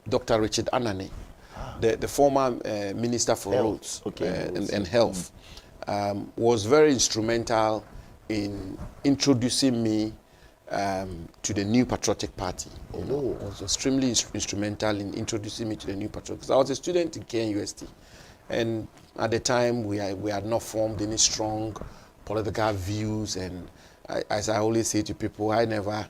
Dr. Richard Anani, the former Minister for Roads and Health, was very instrumental in introducing me to the New Patriotic Party. Was extremely instrumental in introducing me to the New Patriotic. Because I was a student in KNUST, and at the time we had not formed any strong political views. And as I always say to people, I never,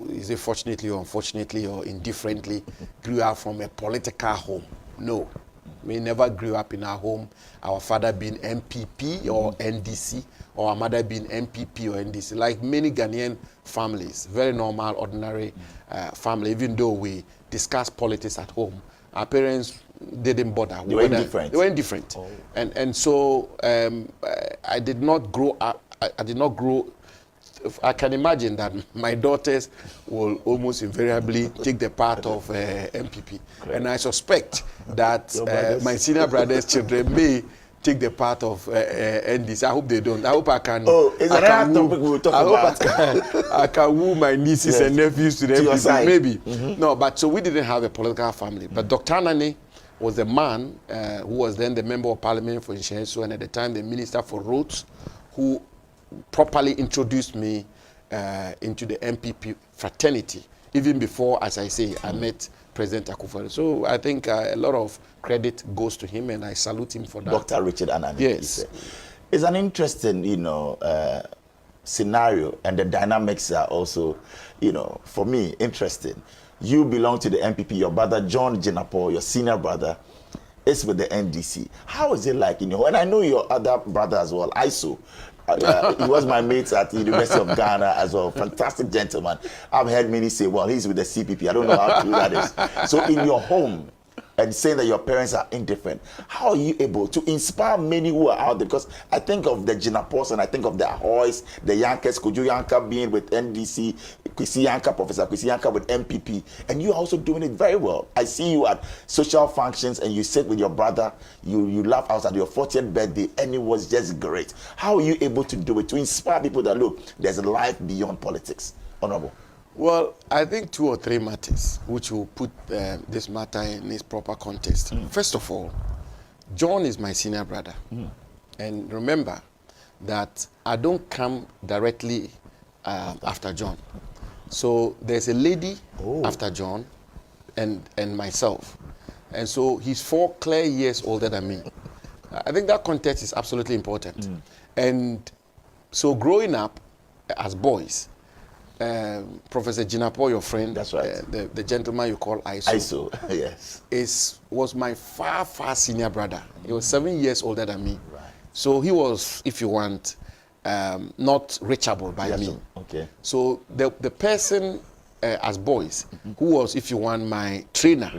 is it fortunately or unfortunately or indifferently, grew up from a political home. No. We never grew up in our home, our father being NPP or NDC, or our mother being NPP or NDC. Like many Ghanaian families, very normal, ordinary family, even though we discuss politics at home, our parents didn't bother. They were indifferent. They were indifferent. Oh. And so I did not grow up, I did not grow. I can imagine that my daughters will almost invariably take the part of MPP. Great. And I suspect that my senior brother's children may take the part of NDC. I hope they don't. I hope I can. Oh, is that another topic we'll talk about? I can woo my nieces and nephews to the MPP. Maybe. No, but so we didn't have a political family. But Dr. Anani was a man who was then the Member of Parliament for Nshenso and at the time the Minister for Roads, who properly introduced me into the MPP fraternity, even before, as I say, I met President Akufo-Addo. So I think a lot of credit goes to him, and I salute him for that. Dr. Richard Anani. Yes. It's an interesting, scenario, and the dynamics are also, for me, interesting. You belong to the MPP. Your brother, John Jinapor, your senior brother, is with the NDC. How is it like in your, and I know your other brother as well, Iso. He was my mate at the University of Ghana as well. Fantastic gentleman. I've heard many say, well, he's with the CPP. I don't know how true that is. So in your home, and saying that your parents are indifferent, how are you able to inspire many who are out there? Because I think of the Jinapors and I think of the Ahoys, the Yankers, Kojo Yanka being with NDC, Kwesi Yanka, Professor Kwesi Yanka with MPP, and you are also doing it very well. I see you at social functions and you sit with your brother, you laugh out at your 40th birthday, and it was just great. How are you able to do it, to inspire people that, look, there's a life beyond politics? Honorable. Well, I think 2 or 3 matters which will put this matter in its proper context. First of all, John is my senior brother. And remember that I don't come directly after John. So there's a lady after John and myself. And so he's 4 clear years older than me. I think that context is absolutely important. And so growing up as boys, Professor Jinapor, your friend, that's right, the gentleman you call Iso, yes, was my far senior brother. He was 7 years older than me. Right. So he was, if you want, not reachable by me. Okay. So the person as boys who was, if you want, my trainer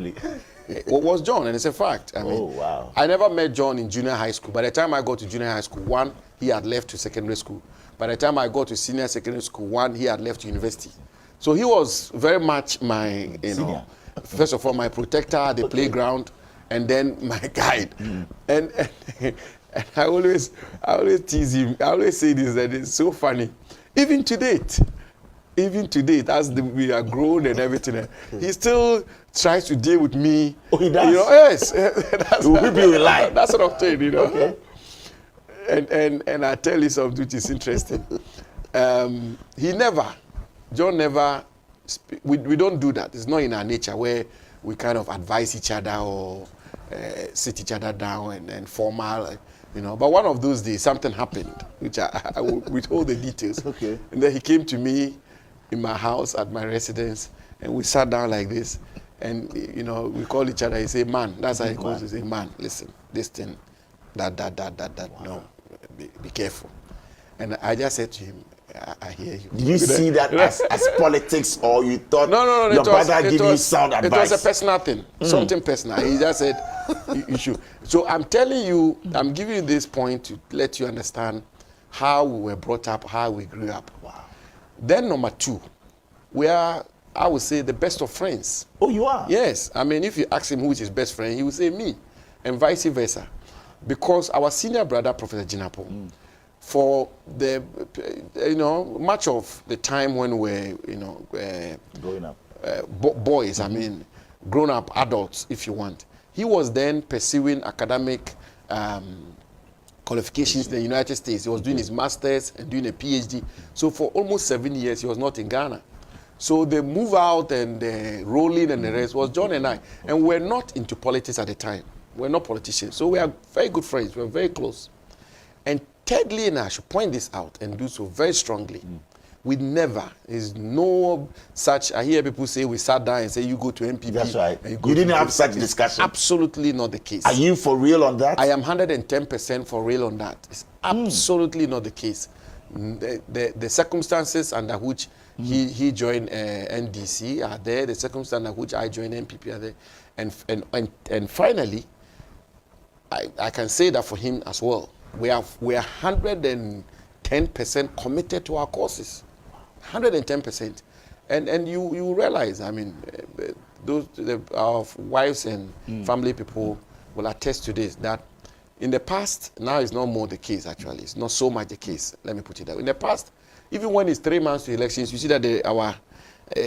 was John, and it's a fact. I mean, wow. I never met John in junior high school. By the time I got to junior high school, 1, he had left to secondary school. By the time I got to senior secondary school, 1, he had left to university. So he was very much my, first of all, my protector at the playground, and then my guide. And I always tease him. I always say this, that it's so funny. Even to date, as we are grown and everything, he still tries to deal with me. Oh, he does? Yes. That sort of thing, Okay. And I tell you something which is interesting. John never, we don't do that. It's not in our nature where we kind of advise each other or sit each other down and formal, But one of those days, something happened, which I will withhold the details. Okay. And then he came to me in my house at my residence, and we sat down like this, and, we call each other. He say, man, that's how he calls it. He say, man, listen, this thing, that, wow. No. Be careful. And I just said to him, I hear you. Did you see that as politics, or you thought your brother gave you sound advice? It was a personal thing, something personal. He just said, you should. So I'm telling you, I'm giving you this point to let you understand how we were brought up, how we grew up. Wow. Then number 2, we are, I would say, the best of friends. Oh, you are? Yes. I mean, if you ask him who is his best friend, he will say me, and vice versa. Because our senior brother, Professor Jinapor, for the, much of the time when we're, growing up, boys, I mean, grown-up adults, if you want. He was then pursuing academic qualifications in the United States. He was doing his master's and doing a PhD. So for almost 7 years, he was not in Ghana. So the move out and the rolling and the rest was John and I. And we're not into politics at the time. We're not politicians. So we are very good friends. We're very close. And thirdly, and I should point this out and do so very strongly, we never, there's no such, I hear people say we sat down and say you go to NPP. That's right. You didn't have such discussion. Absolutely not the case. Are you for real on that? I am 110% for real on that. It's absolutely not the case. The circumstances under which he joined NDC are there. The circumstances under which I joined NPP are there. And finally, I can say that for him as well. We are 110% committed to our causes. 110%. And you realize, I mean, our wives and family people will attest to this, that in the past, now it's not more the case actually. It's not so much the case, let me put it that way. In the past, even when it's 3 months to elections, you see that our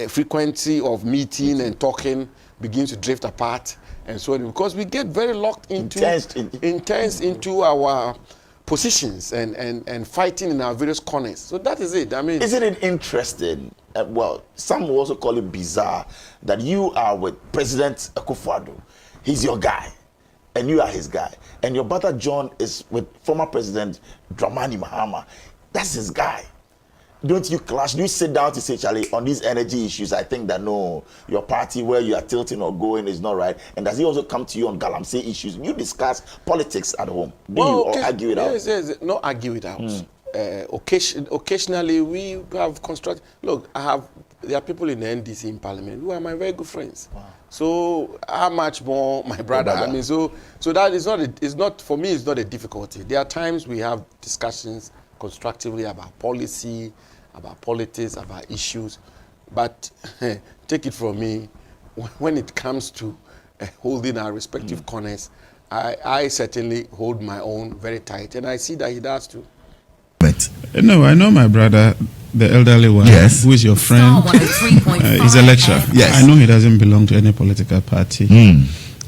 frequency of meeting and talking begins to drift apart and so on, because we get very locked into intense into our positions and fighting in our various corners. So that is it. I mean, isn't it interesting? Well, some will also call it bizarre that you are with President Akufo-Addo. He's your guy, and you are his guy. And your brother John is with former President Dramani Mahama. That's his guy. Don't you clash? Do you sit down to say, Charlie, on these energy issues, I think that no, your party where you are tilting or going is not right? And does he also come to you on Galamsey issues? You discuss politics at home. Do you or argue it out? Yes, not argue it out. Occasionally, we have constructed. Look, there are people in the NDC in Parliament who are my very good friends. Wow. So how much more my brother? I mean, so that is not. It's not for me. It's not a difficulty. There are times we have discussions constructively about policy, about politics, about issues. But take it from me, when it comes to holding our respective corners, I certainly hold my own very tight, and I see that he does too. No, I know my brother, the elderly one, who is your friend. He's a lecturer. Yes. I know he doesn't belong to any political party.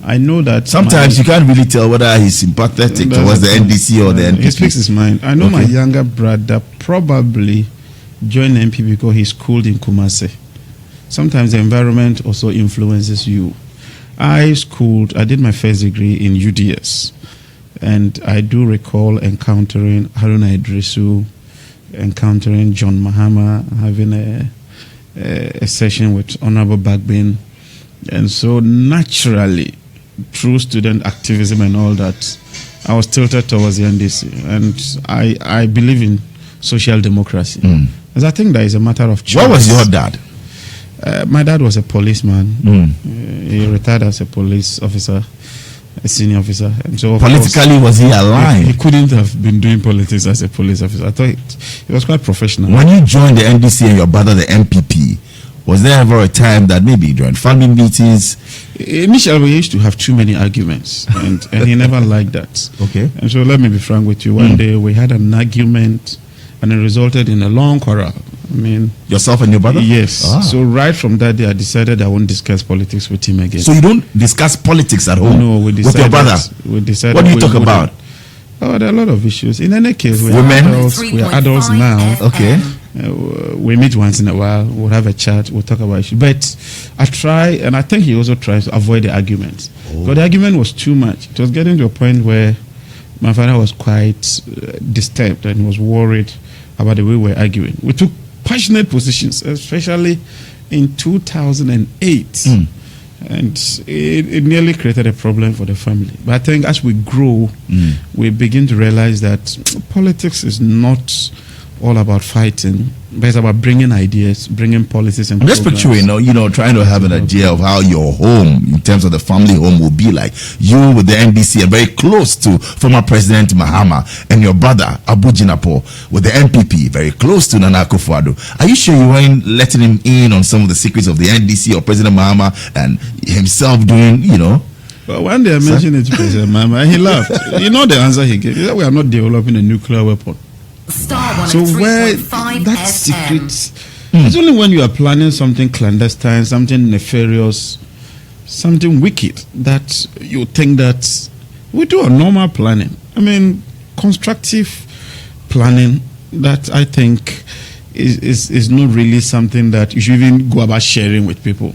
I know that sometimes you can't really tell whether he's sympathetic towards the NDC or the NPP. He speaks his mind. I know my younger brother probably joined the NPP because he's schooled in Kumasi. Sometimes the environment also influences you. I did my first degree in UDS. And I do recall encountering Haruna Idrisu, encountering John Mahama, having a session with Honorable Bagbin. And so naturally, through student activism and all that, I was tilted towards the NDC. And I believe in social democracy. Because I think that is a matter of choice. What was your dad? My dad was a policeman. He retired as a police officer, a senior officer. And so politically, was he aligned? He couldn't have been doing politics as a police officer. I thought he was quite professional. When you joined the NDC and your brother the MPP, was there ever a time that maybe during family meetings? Initially, we used to have too many arguments, and he never liked that. Okay. And so let me be frank with you. One day we had an argument, and it resulted in a long quarrel. I mean, yourself and your brother? Yes. So right from that day, I decided I won't discuss politics with him again. So you don't discuss politics at home? No, we decided. With your brother? We decided. What do you talk about? Oh, there are a lot of issues. In any case, we are adults now. Okay. We meet once in a while. We'll have a chat. We'll talk about issues. But I try, and I think he also tries to avoid the arguments. But the argument was too much. It was getting to a point where my father was quite disturbed and was worried about the way we were arguing. We took passionate positions, especially in 2008. And it nearly created a problem for the family. But I think as we grow, we begin to realize that politics is not all about fighting, but it's about bringing ideas, bringing policies and just picturing, trying to have an idea of how your home, in terms of the family home, will be like. You with the NDC are very close to former President Mahama, and your brother Abu Jinapor with the NPP very close to Nana Akufo-Addo. Are you sure you weren't letting him in on some of the secrets of the NDC or President Mahama and himself doing, Well, one day I mentioned it to President Mahama, and he laughed. You know the answer he gave? He said, we are not developing a nuclear weapon. So where that secret, it's only when you are planning something clandestine, something nefarious, something wicked that you think that we do a normal planning. I mean, constructive planning that I think is not really something that you should even go about sharing with people.